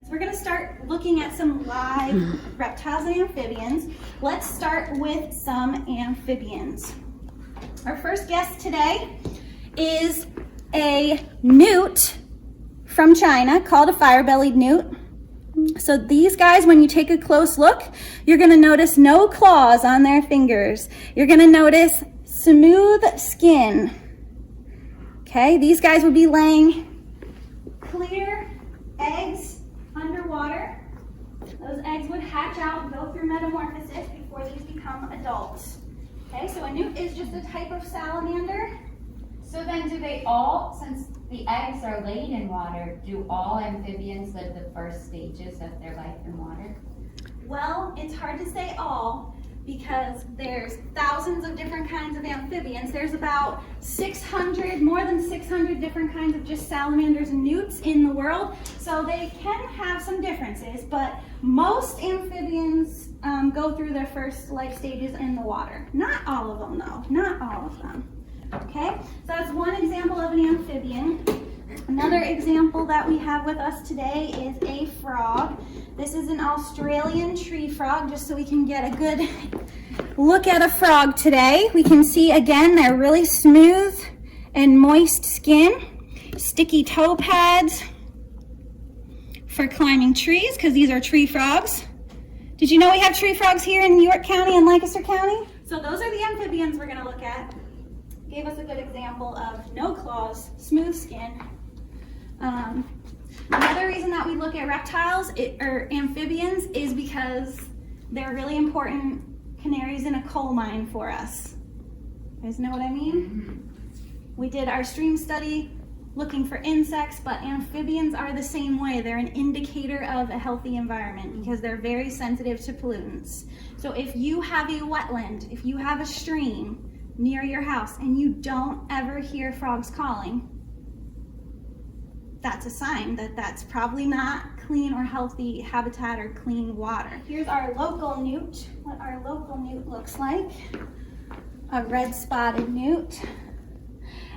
We're going to start looking at some live reptiles and amphibians. Let's start with some amphibians. Our first guest today is a newt from China called a Firebellied Newt. So these guys, when you take a close look, you're going to notice no claws on their fingers. You're going to notice smooth skin. Okay, these guys would be laying clear eggs underwater. Those eggs would hatch out and go through metamorphosis before these become adults. Okay, so a newt is just a type of salamander. So then do they all, since the eggs are laid in water, do all amphibians live the first stages of their life in water? Well, it's hard to say all because there's thousands of different kinds of amphibians. There's about 600, more than 600 different kinds of just salamanders and newts in the world. So they can have some differences, but most amphibians go through their first life stages in the water. Not all of them though, not all of them. Okay, so that's one example of an amphibian. Another example that we have with us today is a frog. This is an Australian tree frog, just so we can get a good look at a frog today. We can see again their really smooth and moist skin, sticky toe pads for climbing trees, because these are tree frogs. Did you know we have tree frogs here in York County and Lancaster County? So those are the amphibians we're going to look at. Gave us a good example of no claws, smooth skin. Another reason that we look at reptiles or amphibians is because they're really important canaries in a coal mine for us. You guys know what I mean? We did our stream study looking for insects, but amphibians are the same way. They're an indicator of a healthy environment because they're very sensitive to pollutants. So if you have a wetland, if you have a stream near your house and you don't ever hear frogs calling, that's a sign that that's probably not clean or healthy habitat or clean water. Here's our local newt, what our local newt looks like. A red spotted newt.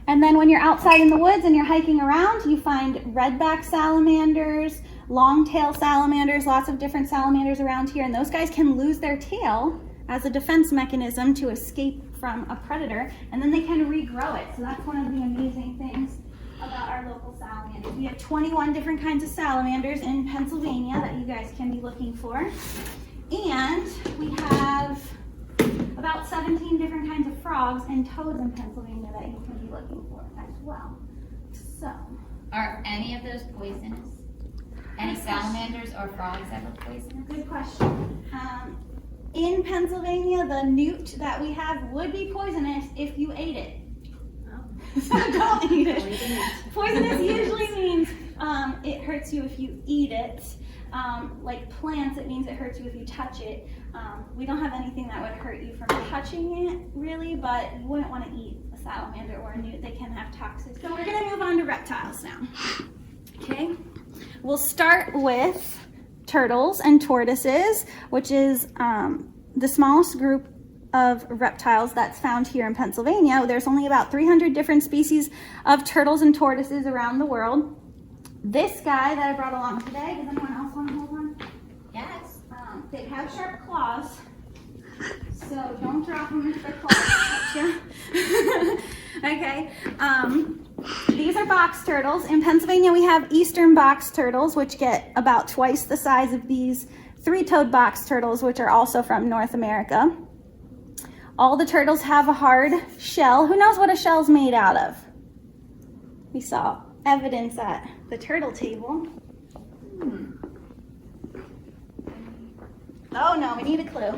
And then when you're outside in the woods and you're hiking around, you find redback salamanders, long-tail salamanders, lots of different salamanders around here, and those guys can lose their tail as a defense mechanism to escape from a predator, and then they can regrow it. So that's one of the amazing things about our local salamanders. We have 21 different kinds of salamanders in Pennsylvania that you guys can be looking for. And we have about 17 different kinds of frogs and toads in Pennsylvania that you can be looking for as well. So, Are any of those poisonous? Any salamanders or frogs ever poisonous? good question. In Pennsylvania, the newt that we have would be poisonous if you ate it. So don't eat it. Poisonous usually means it hurts you if you eat it. Like plants, it means it hurts you if you touch it. We don't have anything that would hurt you from touching it, really, but you wouldn't want to eat a salamander or a newt. They can have toxins. So we're going to move on to reptiles now. Okay, we'll start with turtles and tortoises, which is the smallest group of reptiles that's found here in Pennsylvania. There's only about 300 different species of turtles and tortoises around the world. This guy that I brought along today, does anyone else want to hold one? Yes. They have sharp claws, so don't drop them if their claws touch you. Okay. These are box turtles. In Pennsylvania, we have eastern box turtles, which get about twice the size of these three-toed box turtles, which are also from North America. All the turtles have a hard shell. Who knows what a shell's made out of? We saw evidence at the turtle table. Oh no, we need a clue.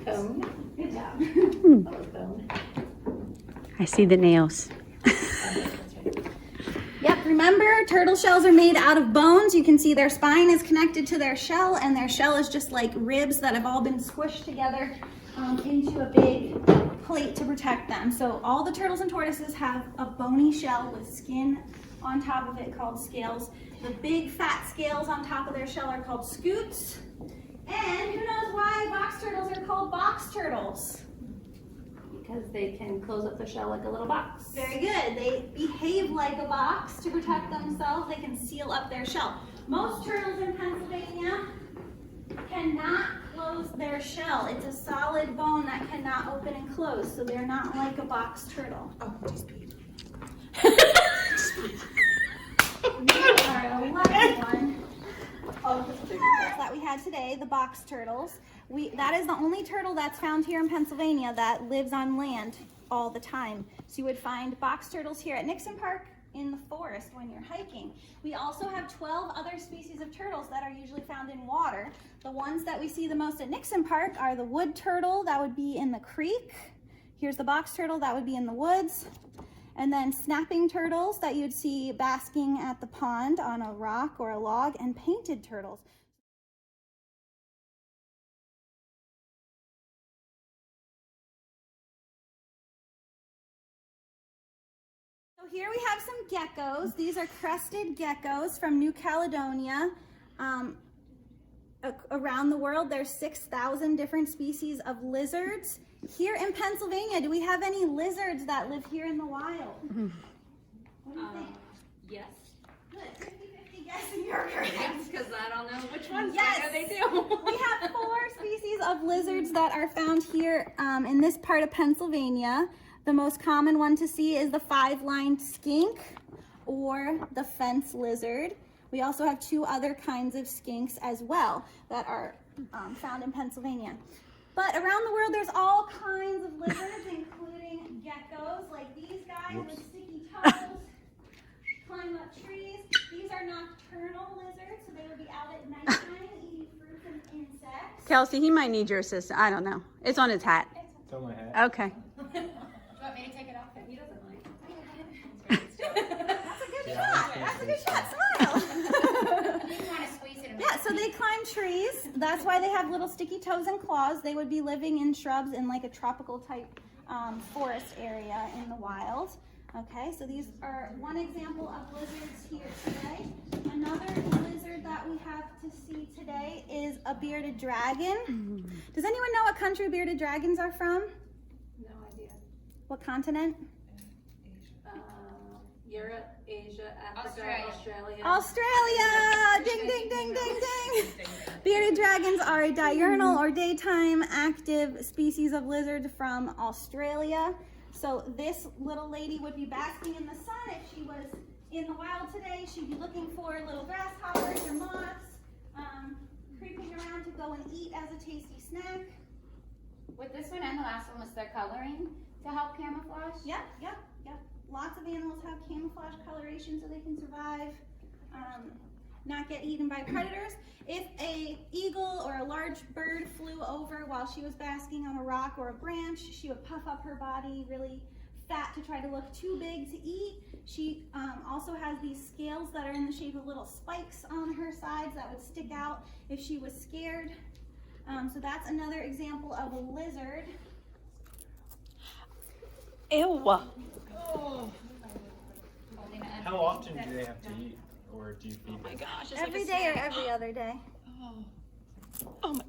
Bone. Good job. Bone. I see the nails. Yep, remember, turtle shells are made out of bones. You can see their spine is connected to their shell, and their shell is just like ribs that have all been squished together into a big plate to protect them. So all the turtles and tortoises have a bony shell with skin on top of it called scales. The big fat scales on top of their shell are called scutes. And who knows why box turtles are called box turtles? Because they can close up the shell like a little box. Very good. They behave like a box to protect themselves. They can seal up their shell. Most turtles in Pennsylvania cannot close their shell. It's a solid bone that cannot open and close, so they're not like a box turtle. Oh, just peed. Our 11th one. That we had today, the box turtles. That is the only turtle that's found here in Pennsylvania that lives on land all the time. So you would find box turtles here at Nixon Park in the forest when you're hiking. We also have 12 other species of turtles that are usually found in water. The ones that we see the most at Nixon Park are the wood turtle, that would be in the creek. Here's the box turtle, that would be in the woods. And then snapping turtles that you'd see basking at the pond on a rock or a log, and painted turtles. So here we have some geckos. These are crested geckos from New Caledonia. Around the world, there's 6,000 different species of lizards. Here in Pennsylvania, do we have any lizards that live here in the wild? What do you think? Yes. Good, 50-50 guess and you're correct. Because I don't know which ones. Yes. I know they do. We have 4 species of lizards that are found here in this part of Pennsylvania. The most common one to see is the 5-lined skink or the fence lizard. We also have 2 other kinds of skinks as well that are found in Pennsylvania. But around the world, there's all kinds of lizards, including geckos, like these guys with sticky toes, climb up trees. These are nocturnal lizards, so they would be out at nighttime eating fruits and insects. Kelsey, he might need your assistance. I don't know. It's on his hat. It's on my head. Okay. Do you want me to take it off? He doesn't mind. That's a good shot. That's a good shot. Smile. You want to squeeze it in. Yeah, so they climb trees. That's why they have little sticky toes and claws. They would be living in shrubs in like a tropical type forest area in the wild. Okay, so these are one example of lizards here today. Another lizard that we have to see today is a bearded dragon. Does anyone know what country bearded dragons are from? No idea. What continent? Europe, Asia, Africa, Australia. Australia! Ding, ding, ding, ding, ding. Bearded dragons are a diurnal or daytime active species of lizard from Australia. So this little lady would be basking in the sun. If she was in the wild today, she'd be looking for little grasshoppers or moths, creeping around to go and eat as a tasty snack. With this one and the last one, was there coloring to help camouflage? Yep. Lots of animals have camouflage coloration so they can survive, not get eaten by predators. If a eagle or a large bird flew over while she was basking on a rock or a branch, she would puff up her body really fat to try to look too big to eat. She also has these scales that are in the shape of little spikes on her sides that would stick out if she was scared. So that's another example of a lizard. Ew. How often do they have to eat, or do you feed them? Oh my gosh. It's Every like a day or snack. every other day. Oh my.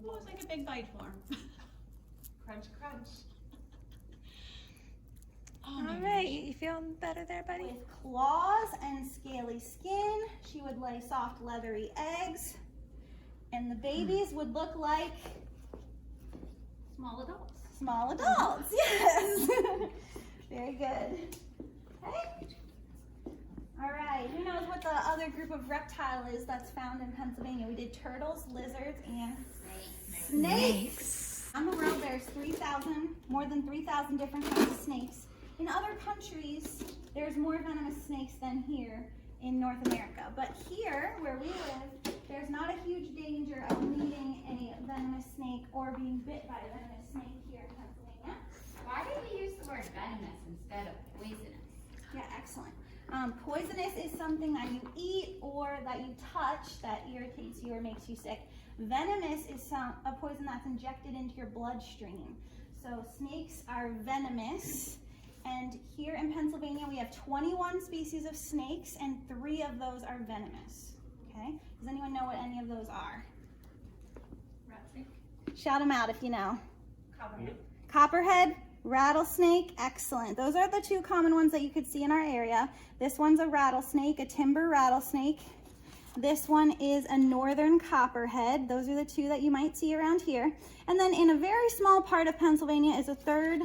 Well, it's like a big bite for him. Crunch, crunch. All right. You feeling better there, buddy? With claws and scaly skin, she would lay soft leathery eggs, and the babies would look like Small adults. small adults. Yes. Very good. Okay. All right. Who knows what the other group of reptile is that's found in Pennsylvania? We did turtles, lizards, and snakes. On the world, there's more than 3,000 different kinds of snakes. In other countries, there's more venomous snakes than here in North America. But here, where we live, there's not a huge danger of meeting a venomous snake or being bit by a venomous snake here in Pennsylvania. Why did we use the word venomous instead of poisonous? Yeah, excellent. Poisonous is something that you eat or that you touch that irritates you or makes you sick. Venomous is a poison that's injected into your bloodstream. So snakes are venomous. And here in Pennsylvania, we have 21 species of snakes, and 3 of those are venomous. Okay? Does anyone know what any of those are? Rat snake. Shout them out if you know. Copperhead. Copperhead, rattlesnake, excellent. Those are the two common ones that you could see in our area. This one's a rattlesnake, a timber rattlesnake. This one is a northern copperhead. Those are the two that you might see around here. And then in a very small part of Pennsylvania is a third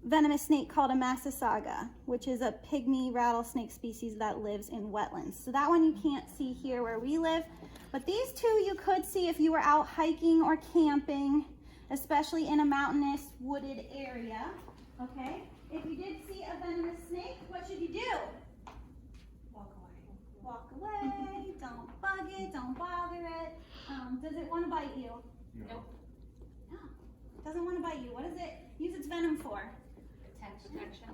venomous snake called a Massasauga, which is a pygmy rattlesnake species that lives in wetlands. So that one you can't see here where we live, but these two you could see if you were out hiking or camping, especially in a mountainous wooded area, okay? If you did see a venomous snake, what should you do? Walk away, don't bug it, don't bother it. Does it want to bite you? No. No, it doesn't want to bite you. What does it use its venom for? Protection.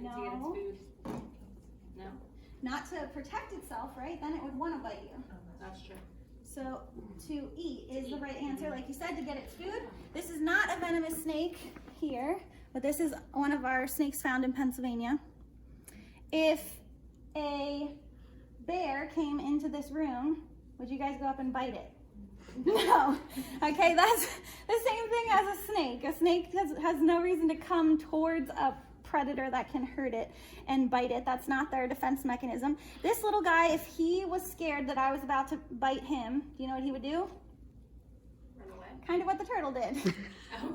No. To get its food. No? Not to protect itself, right? Then it would want to bite you. That's true. So to eat is the right answer, like you said, to get its food. This is not a venomous snake here, but this is one of our snakes found in Pennsylvania. If a bear came into this room, would you guys go up and bite it? No. Okay, that's the same thing as a snake. A snake has no reason to come towards a predator that can hurt it and bite it. That's not their defense mechanism. This little guy, if he was scared that I was about to bite him, do you know what he would do? Run away. Kind of what the turtle did. Oh.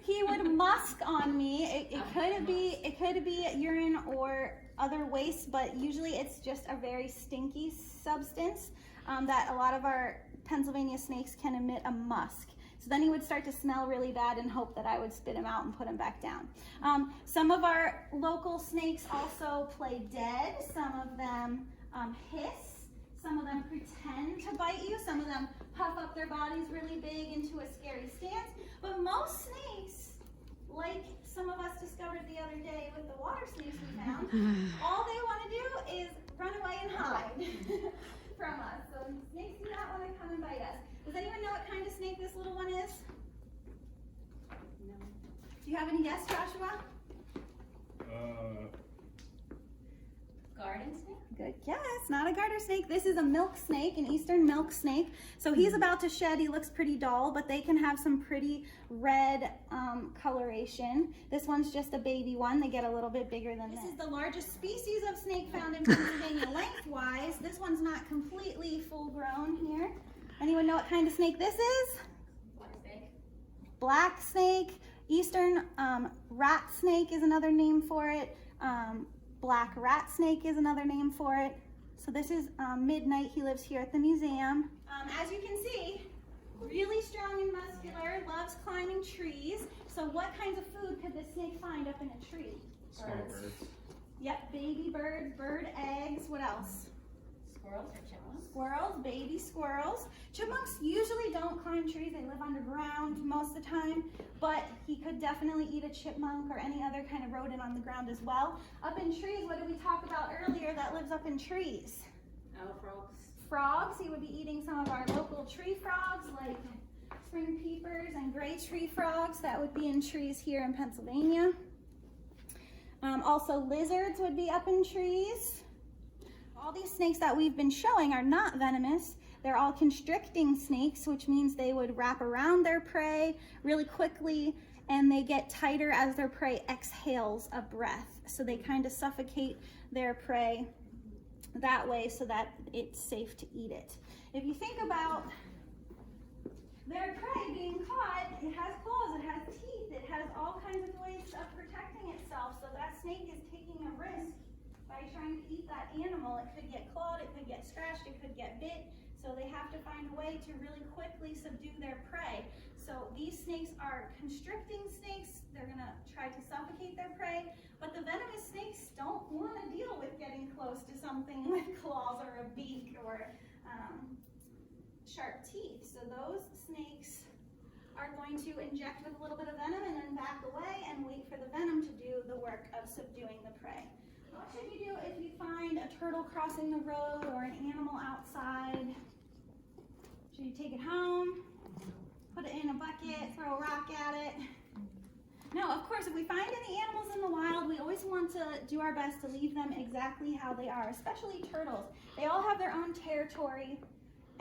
He would musk on me. It could be urine or other waste, but usually it's just a very stinky substance that a lot of our Pennsylvania snakes can emit a musk. So then he would start to smell really bad and hope that I would spit him out and put him back down. Some of our local snakes also play dead. Some of them hiss. Some of them pretend to bite you. Some of them puff up their bodies really big into a scary stance. But most snakes, like some of us discovered the other day with the water snakes we found, all they want to do is run away and hide from us. So snakes do not want to come and bite us. Does anyone know what kind of snake this little one is? No. Do you have any guess, Joshua? Garden snake? Good guess. Not a garter snake. This is a milk snake, an eastern milk snake. So he's about to shed. He looks pretty dull, but they can have some pretty red coloration. This one's just a baby one. They get a little bit bigger than this. This is the largest species of snake found in Pennsylvania lengthwise. This one's not completely full grown here. Anyone know what kind of snake this is? Black snake. Black snake. Eastern rat snake is another name for it. Black rat snake is another name for it. So this is Midnight. He lives here at the museum. As you can see, really strong and muscular, loves climbing trees. So what kinds of food could this snake find up in a tree? Small birds. Yep, baby birds, bird eggs. What else? Squirrels or chipmunks? Squirrels, baby squirrels. Chipmunks usually don't climb trees. They live underground most of the time, but he could definitely eat a chipmunk or any other kind of rodent on the ground as well. Up in trees, what did we talk about earlier that lives up in trees? Oh, frogs. Frogs. He would be eating some of our local tree frogs like spring peepers and gray tree frogs that would be in trees here in Pennsylvania. Also lizards would be up in trees. All these snakes that we've been showing are not venomous. They're all constricting snakes, which means they would wrap around their prey really quickly, and they get tighter as their prey exhales a breath. So they kind of suffocate their prey that way so that it's safe to eat it. If you think about their prey being caught, it has claws, it has teeth, it has all kinds of ways of protecting itself. So that snake is taking a risk by trying to eat that animal. It could get clawed, it could get scratched, it could get bit. So they have to find a way to really quickly subdue their prey. So these snakes are constricting snakes. They're gonna try to suffocate their prey, but the venomous snakes don't wanna deal with getting close to something with claws or a beak or sharp teeth. So those snakes are going to inject with a little bit of venom and then back away and wait for the venom to do the work of subduing the prey. What should you do if you find a turtle crossing the road or an animal outside? Should you take it home, put it in a bucket, throw a rock at it? No, of course, if we find any animals in the wild, we always want to do our best to leave them exactly how they are, especially turtles. They all have their own territory,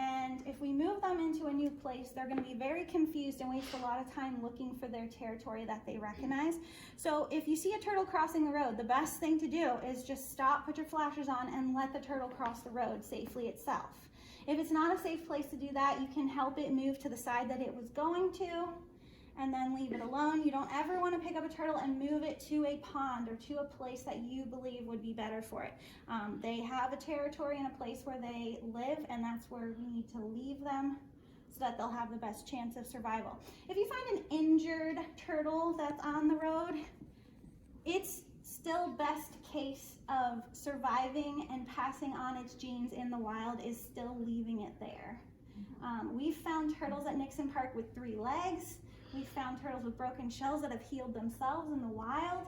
And if we move them into a new place, they're gonna be very confused and waste a lot of time looking for their territory that they recognize. So if you see a turtle crossing the road, the best thing to do is just stop, put your flashers on, and let the turtle cross the road safely itself. If it's not a safe place to do that, you can help it move to the side that it was going to, and then leave it alone. You don't ever want to pick up a turtle and move it to a pond or to a place that you believe would be better for it. They have a territory and a place where they live, and that's where we need to leave them so that they'll have the best chance of survival. If you find an injured turtle that's on the road, it's still best case of surviving and passing on its genes in the wild is still leaving it there. We've found turtles at Nixon Park with 3 legs. We've found turtles with broken shells that have healed themselves in the wild.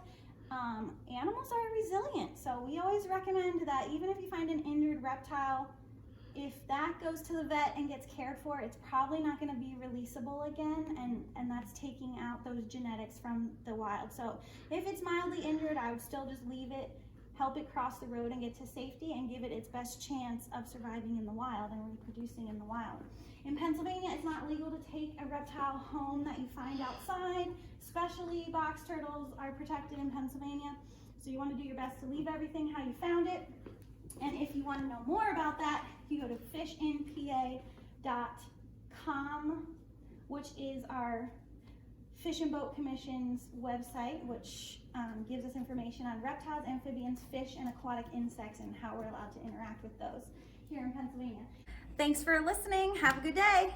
Animals are resilient, so we always recommend that even if you find an injured reptile, if that goes to the vet and gets cared for, it's probably not going to be releasable again, and that's taking out those genetics from the wild. So if it's mildly injured, I would still just leave it, help it cross the road and get to safety, and give it its best chance of surviving in the wild and reproducing in the wild. In Pennsylvania, it's not legal to take a reptile home that you find outside, especially box turtles are protected in Pennsylvania. So you want to do your best to leave everything how you found it. And if you want to know more about that, you go to fishinpa.com, which is our Fish and Boat Commission's website, which gives us information on reptiles, amphibians, fish, and aquatic insects, and how we're allowed to interact with those here in Pennsylvania. Thanks for listening. Have a good day.